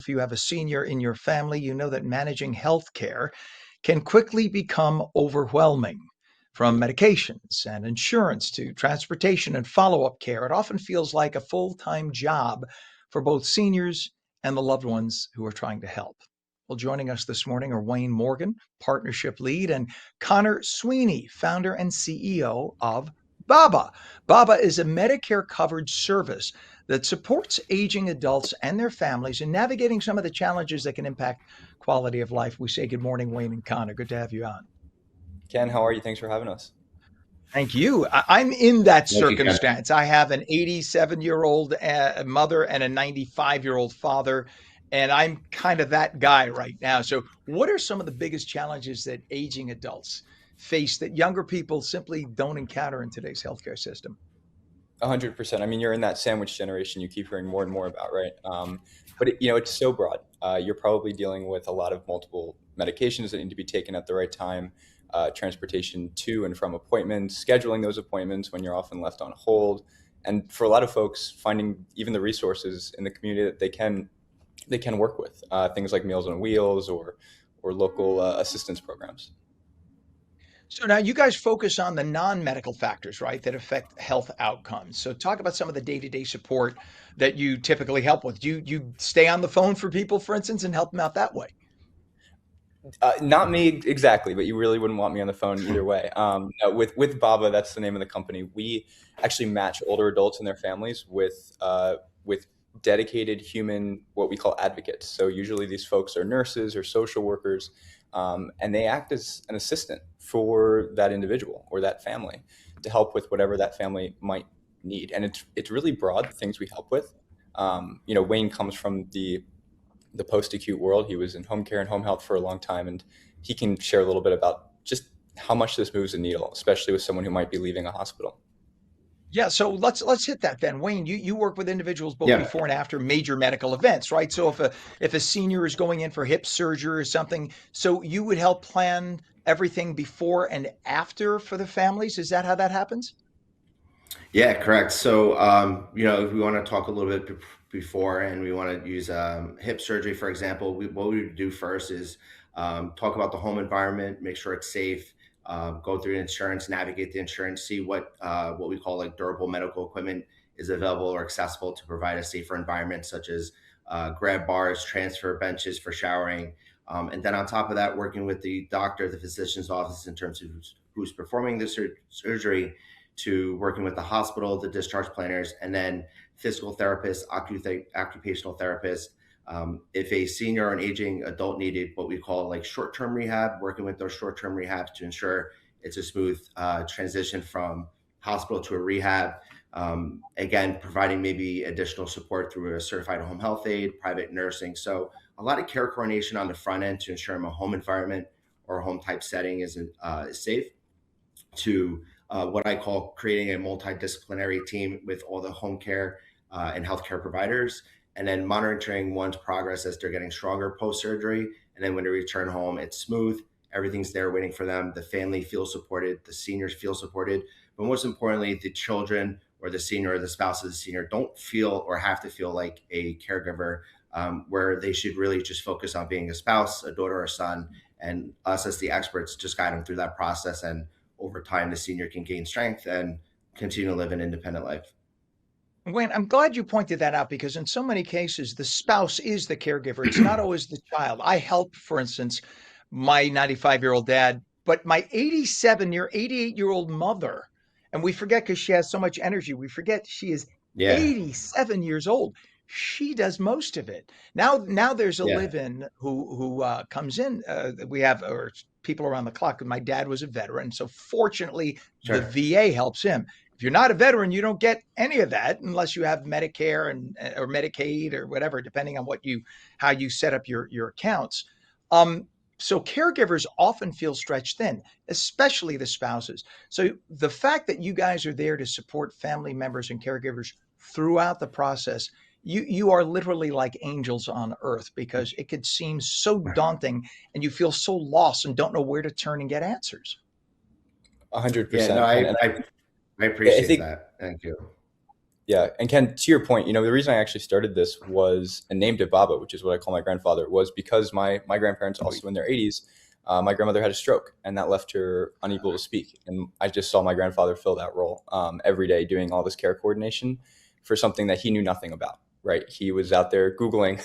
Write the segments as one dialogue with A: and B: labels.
A: if you have a senior in your family, you know that managing healthcare can quickly become overwhelming. From medications and insurance to transportation and follow up care, it often feels like a full time job for both seniors and the loved ones who are trying to help. Well, joining us this morning are Wayne Morgan, Partnership Lead, and Connor Sweeney, Founder and CEO of BABA. BABA is a Medicare covered service that supports aging adults and their families in navigating some of the challenges that can impact quality of life. We say good morning, Wayne and Connor. Good to have you on.
B: Ken, how are you? Thanks for having us.
A: Thank you. I'm in that
C: Thank you, Ken.
A: circumstance. I have an 87-year-old mother and a 95-year-old father, and I'm kind of that guy right now. So, what are some of the biggest challenges that aging adults face that younger people simply don't encounter in today's healthcare system?
B: 100%. I mean, you're in that sandwich generation you keep hearing more and more about, right? But it's so broad. You're probably dealing with a lot of multiple medications that need to be taken at the right time, transportation to and from appointments, scheduling those appointments when you're often left on hold, and for a lot of folks, finding even the resources in the community that they can work with, things like Meals on Wheels or local assistance programs.
A: So now you guys focus on the non-medical factors, right, that affect health outcomes. So talk about some of the day-to-day support that you typically help with. Do you stay on the phone for people, for instance, and help them out that way?
B: Not me exactly, but you really wouldn't want me on the phone either way. No, with Baba, that's the name of the company. We actually match older adults and their families with dedicated human, what we call advocates. So usually these folks are nurses or social workers, and they act as an assistant for that individual or that family to help with whatever that family might need. And it's really broad, the things we help with. Wayne comes from the post-acute world. He was in home care and home health for a long time, and he can share a little bit about just how much this moves the needle, especially with someone who might be leaving a hospital.
A: Yeah, so let's hit that then. Wayne, you work with individuals both
C: Yeah,
A: before and after major medical events, right? So if a senior is going in for hip surgery or something, so you would help plan everything before and after for the families. Is that how that happens?
C: yeah, correct. So, if we want to talk a little bit before and we want to use hip surgery, for example, what we would do first is talk about the home environment, make sure it's safe, go through insurance, navigate the insurance, see what we call like durable medical equipment is available or accessible to provide a safer environment, such as grab bars, transfer benches for showering. And then on top of that, working with the doctor, the physician's office in terms of who's performing the surgery, to working with the hospital, the discharge planners, and then physical therapists, occupational therapists. If a senior or an aging adult needed what we call like short-term rehab, working with those short-term rehabs to ensure it's a smooth transition from hospital to a rehab. Again, providing maybe additional support through a certified home health aide, private nursing. So a lot of care coordination on the front end to ensure a home environment or a home type setting is safe, to what I call creating a multidisciplinary team with all the home care and healthcare providers, and then monitoring one's progress as they're getting stronger post surgery. And then when they return home, it's smooth. Everything's there waiting for them. The family feels supported. The seniors feel supported. But most importantly, the children or the senior or the spouse of the senior don't feel or have to feel like a caregiver, where they should really just focus on being a spouse, a daughter, or a son. And us as the experts just guide them through that process. And over time, the senior can gain strength and continue to live an independent life.
A: Wayne, I'm glad you pointed that out because in so many cases, the spouse is the caregiver. It's not always the child. I help, for instance, my 95-year-old dad, but my 88-year-old mother, and we forget because she has so much energy, we forget she is
C: Yeah,
A: 87 years old. She does most of it. Now there's a
C: yeah,
A: live-in who comes in. We have or people around the clock. My dad was a veteran, so fortunately the
C: sure.
A: VA helps him. If you're not a veteran, you don't get any of that unless you have Medicare and or Medicaid or whatever, depending on how you set up your accounts. Um, so caregivers often feel stretched thin, especially the spouses. So the fact that you guys are there to support family members and caregivers throughout the process, you are literally like angels on earth because it could seem so daunting and you feel so lost and don't know where to turn and get answers.
C: Yeah, no,
B: 100%. And
C: I
B: I
C: appreciate
B: think
C: that. Thank you.
B: Yeah, and Ken, to your point, the reason I actually started this was and named it Baba, which is what I call my grandfather, was because my grandparents, also in their 80s, my grandmother had a stroke, and that left her unable to speak. And I just saw my grandfather fill that role every day, doing all this care coordination for something that he knew nothing about. Right, he was out there Googling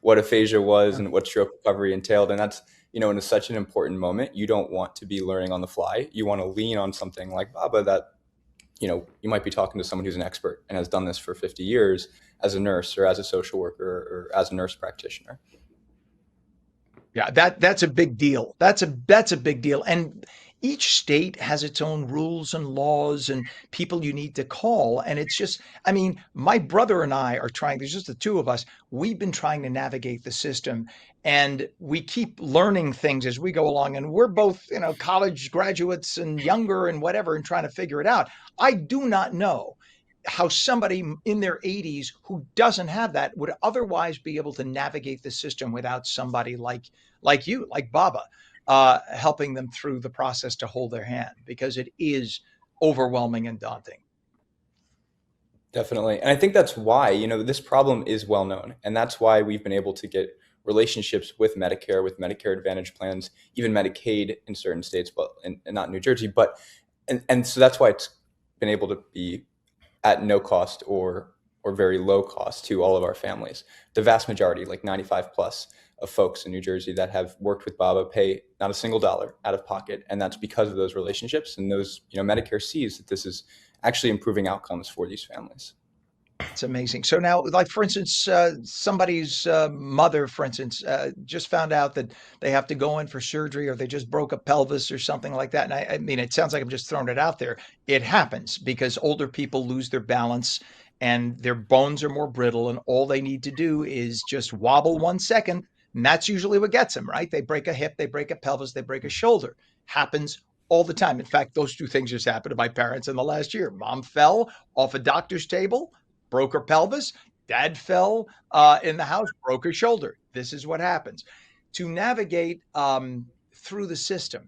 B: what aphasia was and what stroke recovery entailed, and that's in such an important moment. You don't want to be learning on the fly. You want to lean on something like Baba that you might be talking to someone who's an expert and has done this for 50 years as a nurse or as a social worker or as a nurse practitioner.
A: Yeah, that's a big deal. That's a big deal. And each state has its own rules and laws and people you need to call. And it's just, I mean, my brother and I are trying, there's just the two of us. We've been trying to navigate the system and we keep learning things as we go along. And we're both, college graduates and younger and whatever, and trying to figure it out. I do not know how somebody in their 80s who doesn't have that would otherwise be able to navigate the system without somebody like you, like Baba, helping them through the process to hold their hand, because it is overwhelming and daunting.
B: Definitely. And I think that's why, this problem is well known. And that's why we've been able to get relationships with Medicare, with Medicare Advantage plans, even Medicaid in certain states, but and not New Jersey. But and so that's why it's been able to be at no cost or very low cost to all of our families. The vast majority, like 95 plus of folks in New Jersey that have worked with Baba, pay not a single dollar out of pocket. And that's because of those relationships, and those, Medicare sees that this is actually improving outcomes for these families.
A: It's amazing. So now, like for instance, somebody's mother, for instance, just found out that they have to go in for surgery, or they just broke a pelvis or something like that. And I mean, it sounds like I'm just throwing it out there. It happens because older people lose their balance and their bones are more brittle, and all they need to do is just wobble 1 second, and that's usually what gets them, right? They break a hip, they break a pelvis, they break a shoulder. Happens all the time. In fact, those two things just happened to my parents in the last year. Mom fell off a doctor's table, broke her pelvis. Dad fell in the house, broke her shoulder. This is what happens. To navigate through the system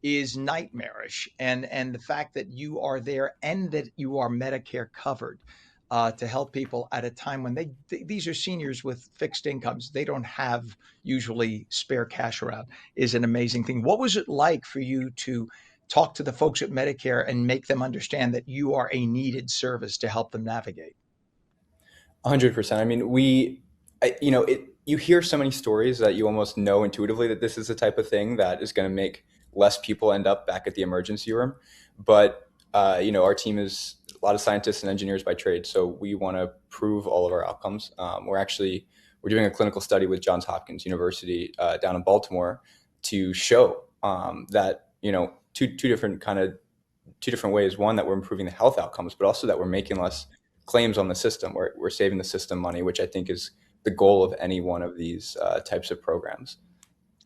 A: is nightmarish, and the fact that you are there and that you are Medicare covered to help people at a time when these are seniors with fixed incomes. They don't have usually spare cash around, is an amazing thing. What was it like for you to talk to the folks at Medicare and make them understand that you are a needed service to help them navigate?
B: 100%. I mean, you hear so many stories that you almost know intuitively that this is the type of thing that is going to make less people end up back at the emergency room. But, our team is a lot of scientists and engineers by trade. So we want to prove all of our outcomes. We're doing a clinical study with Johns Hopkins University down in Baltimore to show that, two different ways. One, that we're improving the health outcomes, but also that we're making less claims on the system. We're saving the system money, which I think is the goal of any one of these types of programs.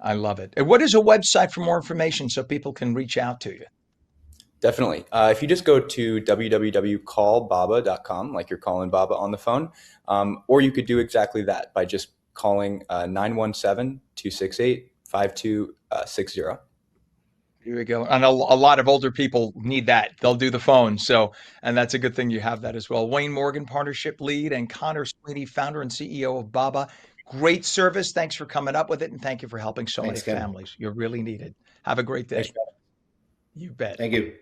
A: I love it. And what is a website for more information so people can reach out to you?
B: Definitely. If you just go to www.callbaba.com, like you're calling Baba on the phone, or you could do exactly that by just calling 917-268-5260.
A: Here we go. And a lot of older people need that. They'll do the phone. So, and that's a good thing you have that as well. Wayne Morgan, partnership lead, and Connor Sweeney, founder and CEO of Baba. Great service. Thanks for coming up with it. And thank you for helping so many
C: Thanks, Ken.
A: families. You're really needed. Have a great
B: Thanks,
A: day. You bet.
C: Thank you.